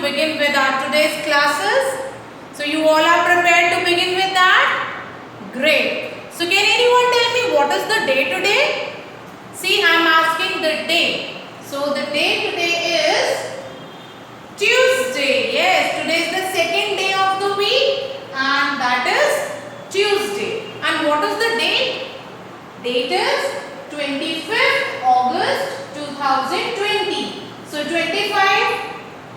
begin with our today's classes. So you all are prepared to begin with that? Great. So can anyone tell me what is the day today? See, I am asking the day. So the day today is Tuesday. Yes, today is the second day of the week and that is Tuesday. And what is the date? Date is 25th August 2020. So 25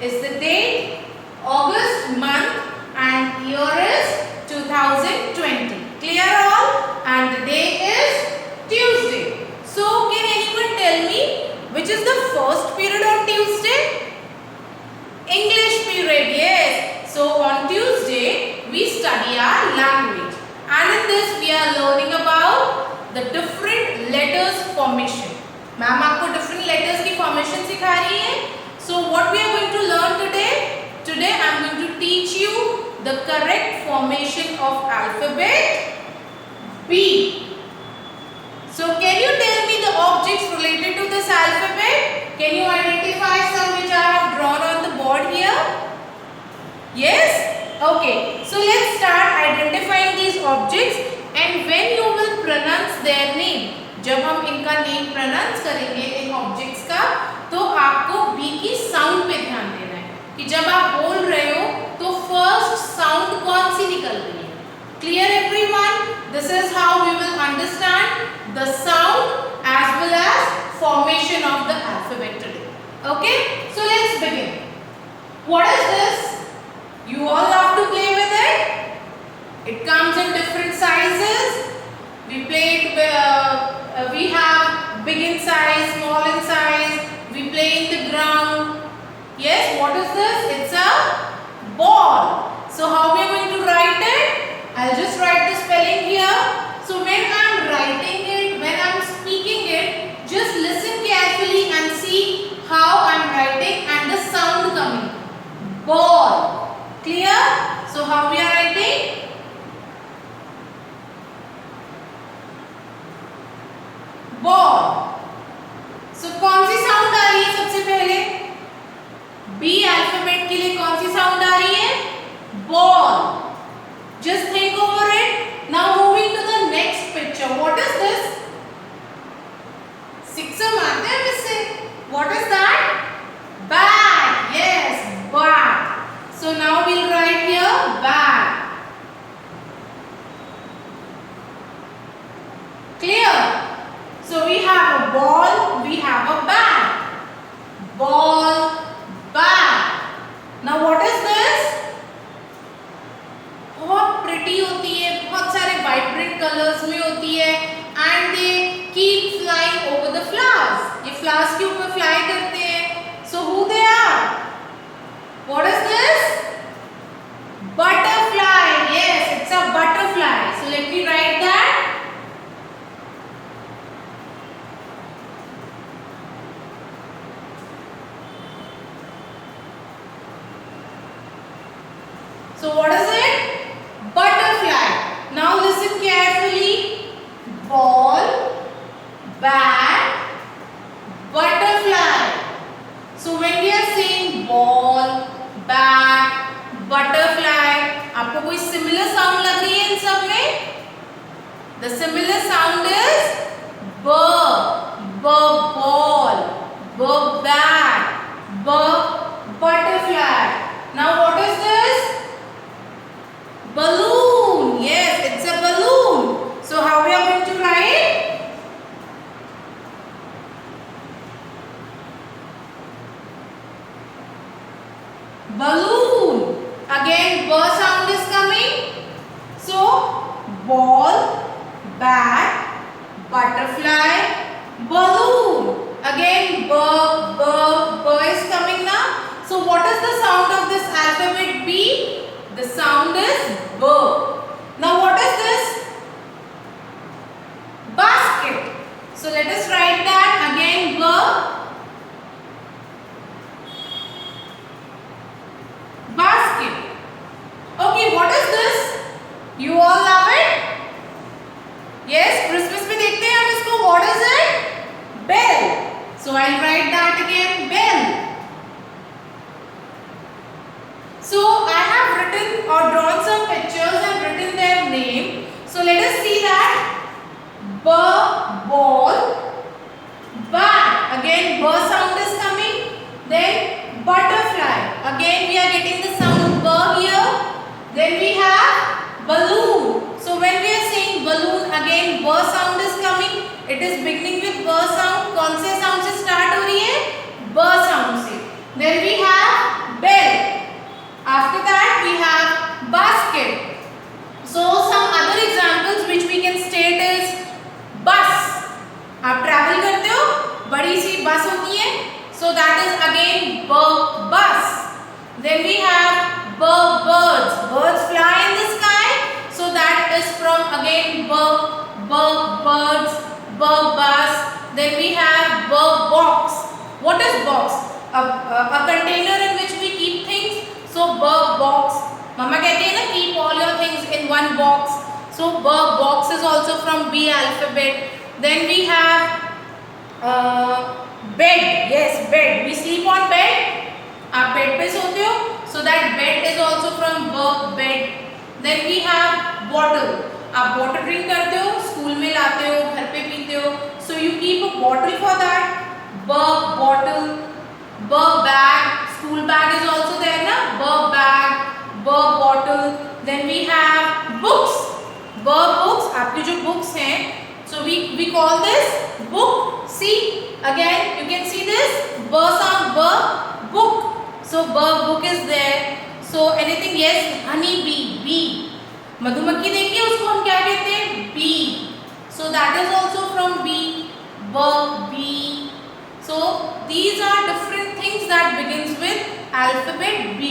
is the date, August month and year is 2020. Clear all? And the day is Tuesday. So can anyone tell me which is the first period on Tuesday? English period, yes. So on Tuesday we study our language and in this we are learning about the different letters formation. Ma'am आपको different letters की formation सिखा रही है. So what we are going to learn today? Today I am going to teach you the correct formation of alphabet B. So can you tell me the objects related to this alphabet? Can you identify some which I have drawn on the board here? Yes? Okay. So let's start identifying these objects and when you will pronounce their name. जब हम इनका name pronounce करेंगे इन objects का तो आपको B की sound पे ध्यान देना है कि जब आप बोल रहे हो तो फर्स्ट साउंड कौन सी निकल रही है. Clear everyone? This is how we will understand the sound as well as formation of the alphabet today. Okay, so let's begin. What is this? You all love to play with it. It comes in different sizes. We play it, we have big in size, small in size, we play in the ground. Yes, what is this? It's a ball. So how we are going to write it? I'll just write the spelling here. So when I am writing it, when I am speaking it, just listen carefully and see how I am writing and the sound coming. Ball. Clear? So how we are writing? Ball. So कौन सी sound आ रही है सबसे पहले? B alphabet के लिए कौन सी साउंड आ रही है? Ball. Just think over it. Now moving to the next picture. What is this? Sixer मारते हैं इससे. What is that? Bag. Yes, bag. So now we will write here bag. Clear? So we have a ball, we have a bag. Ball, bag. Now what is this? बहुत pretty होती है, बहुत सारे vibrant colors में होती है and they keep flying over the flowers. ये flowers के ऊपर fly करते हैं. So who they are? What is this? Butterfly. Yes, it's a butterfly. So let me write that. So what is it? Butterfly. Now listen carefully. Ball, bag, butterfly. So when we are saying ball, bag, butterfly, आपको कोई similar sound लग रही है इन सब में? The similar sound is b, ball, bag, butterfly. Now what is this? Balloon. Yes, it's a balloon. So how we are going to write? Balloon. Again, b sound is coming. So ball, bag, butterfly, balloon. Again, b is coming now. So what is the sound of this alphabet B? The sound is b. Now what is this? Basket. So let us write that again b. Basket. Okay, what is this? You all love it? Yes, Christmas में देखते हैं हम इसको. What is it? Bell. So I'll write that again, bell. So I have written or drawn some pictures and written their name. So let us see that. Ball, bat. Again, b sound is coming. Then butterfly. Again, we are getting the sound b here. Then we have balloon. So when we are saying balloon, again b sound is coming. It is beginning with b sound. कौन से sound से start हो रही है? b sound से. Then we have bell. After that we have basket. So some other examples which we can state is bus. आप travel करते हो, बड़ी सी बस होती है. So that is again bus. Then we have birds. Birds fly in the sky. So that is from again birds, bus. Then we have box. What is box? A container in which we keep things. So box. Mama कहती है ना, keep all your things in one box. So box is also from B alphabet. Then we have bed. Yes, bed. We sleep on bed. आप bed पे सोते हो. So that bed is also from bed. Then we have bottle. आप water drink करते हो, school में लाते हो, घर पे पीते हो. So you keep a bottle for that. Bottle. Bag. School bag is also there na. Bag. Bottle. Then we have books. Books. आपकी जो books हैं. So we call this book. See again you can see this sound book. So book is there. So anything yes honey bee. मधुमक्खी देखिए उसको हम क्या कहते हैं? bee. So that is also from bee. bee. So these are different things that begins with alphabet B.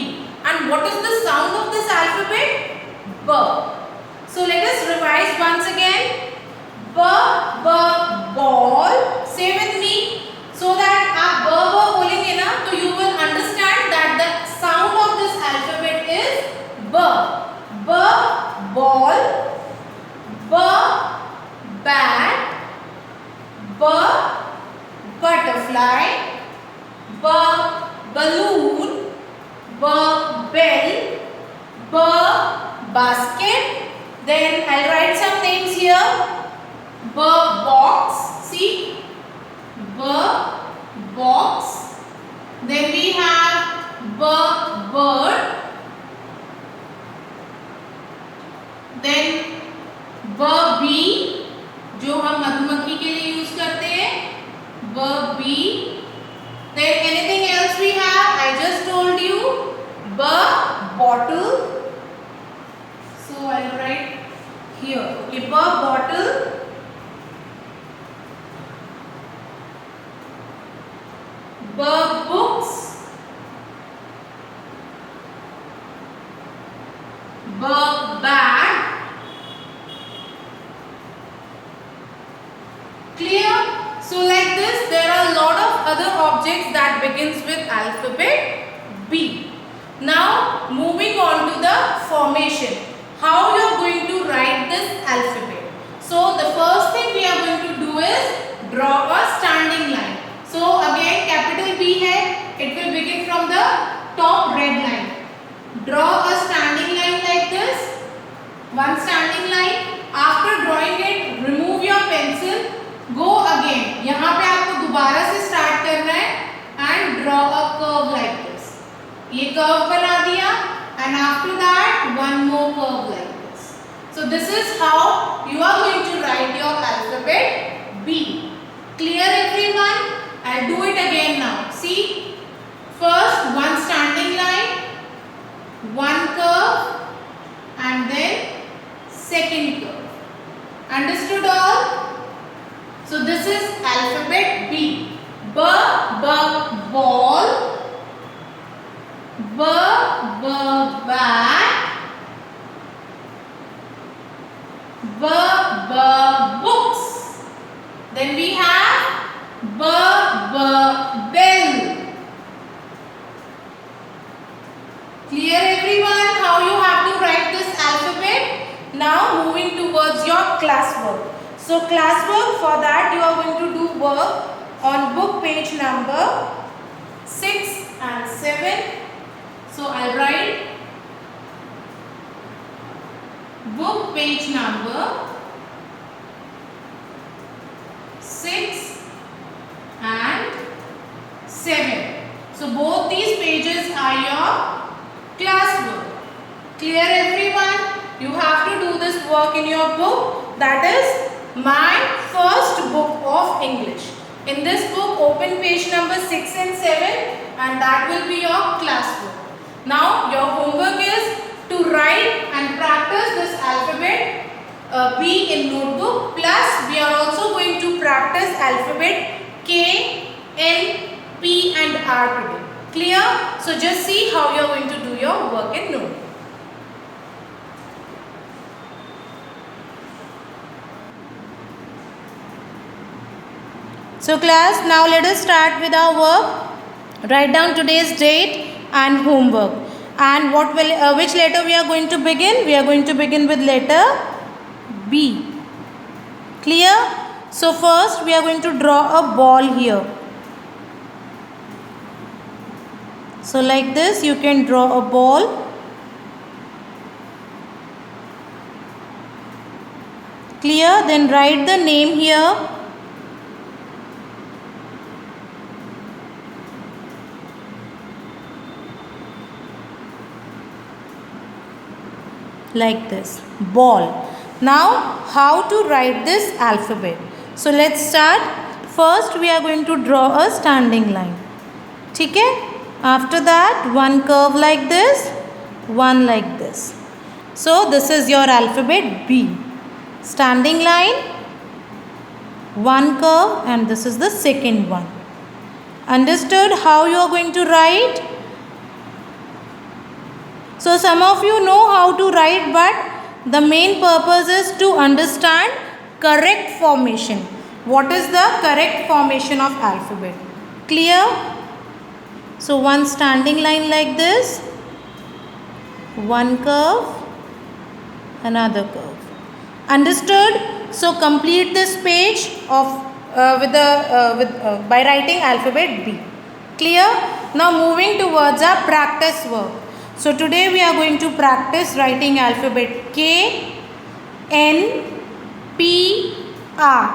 And what is the sound of this alphabet? B. So let us revise once again. Ball. Say with me so that आप बोलेंगे ना तो you will understand that the sound of this alphabet is B. Ball. Bat. Butterfly. Balloon. Bell. Basket. Then I'll write some names here. Box. See? Box. Then we have bird. Then bee जो हम मधुमक्खी के लिए use करते हैं. bee. Then anything else we have? I just told you. Bottle. So I'll write here. Okay, bottle. Books. Bag. Clear? So like this there are a lot of other objects that begins with alphabet B. Now moving on to the formation. How you are going to write this alphabet? So the first thing we are going to do is draw a standing line. So again capital B है, it will begin from the top red line. Draw a standing line like this. One standing line. After drawing it, remove your pencil. Go again. यहाँ पे आपको दोबारा से start करना है and draw a curve like this. ये curve बना दिया and after that one more curve like this. So this is how you are going to write your alphabet B. Clear everyone? I'll do it again now. See, first one standing line, one curve and then second curve. Understood all? So this is alphabet B. Ball. Bat. Books. Then we have bell. Clear everyone how you have to write this alphabet? Now moving towards your classwork. So classwork, for that you are going to do work on book page number 6 and 7. So I'll write book page number 6 and 7. So both these pages are your classwork. Clear everyone? You have to do this work in your book. That is my first book of English. In this book, open page number 6 and 7 and that will be your classwork. Now your homework is to write and practice this alphabet B in notebook, plus we are also going to practice alphabet K, N, P and R today. Clear? So just see how you are going to do your work in notebook. So class, now let us start with our work. Write down today's date and homework. And what will which letter we are going to begin? We are going to begin with letter B. Clear? So first we are going to draw a ball here. So like this you can draw a ball. Clear? Then write the name here. Like this, ball. Now how to write this alphabet? So let's start. First we are going to draw a standing line. Okay? After that one curve like this, one like this. So this is your alphabet B. Standing line, one curve, and this is the second one. Understood how you are going to write? So some of you know how to write, but the main purpose is to understand correct formation. What is the correct formation of alphabet? Clear? So one standing line like this, one curve, another curve. Understood? So complete this page of by writing alphabet B. Clear? Now moving towards our practice work. So today we are going to practice writing alphabet K, N, P, R.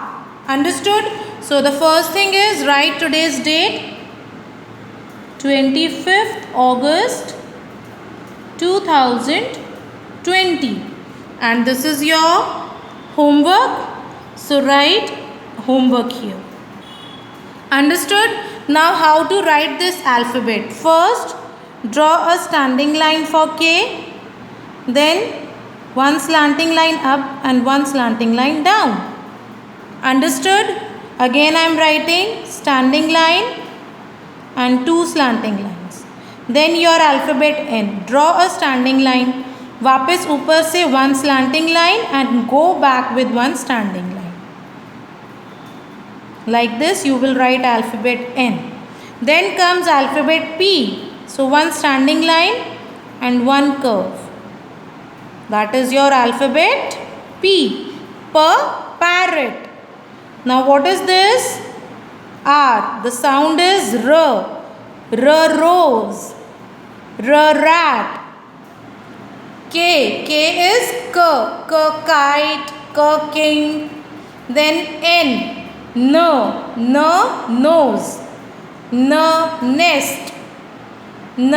Understood? So the first thing is write today's date, 25th August 2020. And this is your homework. So write homework here. Understood? Now how to write this alphabet? First, draw a standing line for K, then one slanting line up and one slanting line down. Understood? Again I am writing standing line and two slanting lines. Then your alphabet N. Draw a standing line. वापस ऊपर से one slanting line and go back with one standing line. Like this you will write alphabet N. Then comes alphabet P. So one standing line and one curve. That is your alphabet P. Parrot. Now what is this? R. The sound is R. R rose. R rat. K. K is K. K kite. K king. Then N. N. Nose. N. Nest. न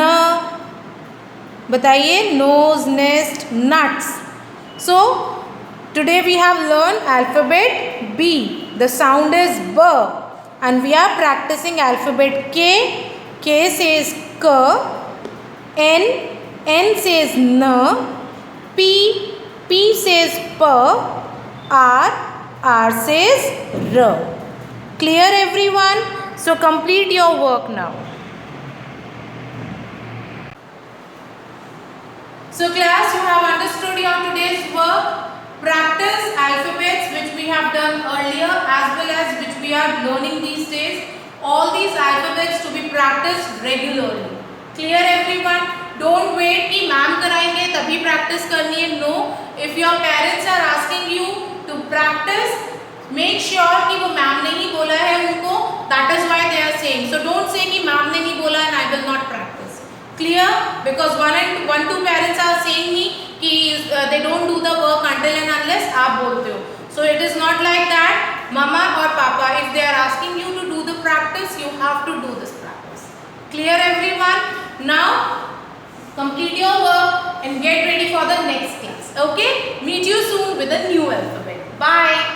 बताइए nose, nest, nuts. So today we have learned alphabet B. The sound is B. And we are practicing alphabet K. K says K. N says N. P says P. R says R. Clear everyone? So complete your work now. So class, you have understood your today's work. Practice alphabets which we have done earlier as well as which we are learning these days. All these alphabets to be practiced regularly. Clear everyone? Don't wait कि ma'am कराएंगे तभी practice करनी है. No. If your parents are asking you to practice, make sure कि वो ma'am ने ही बोला है उनको. That is why they are saying. So don't say कि मैम ने नहीं बोला and I will not practice. Clear? Because one two parents are saying me कि they don't do the work until and unless आप बोलते हो. So it is not like that. Mama or Papa, if they are asking you to do the practice, you have to do this practice. Clear everyone? Now complete your work and get ready for the next class. Okay? Meet you soon with a new alphabet. Bye.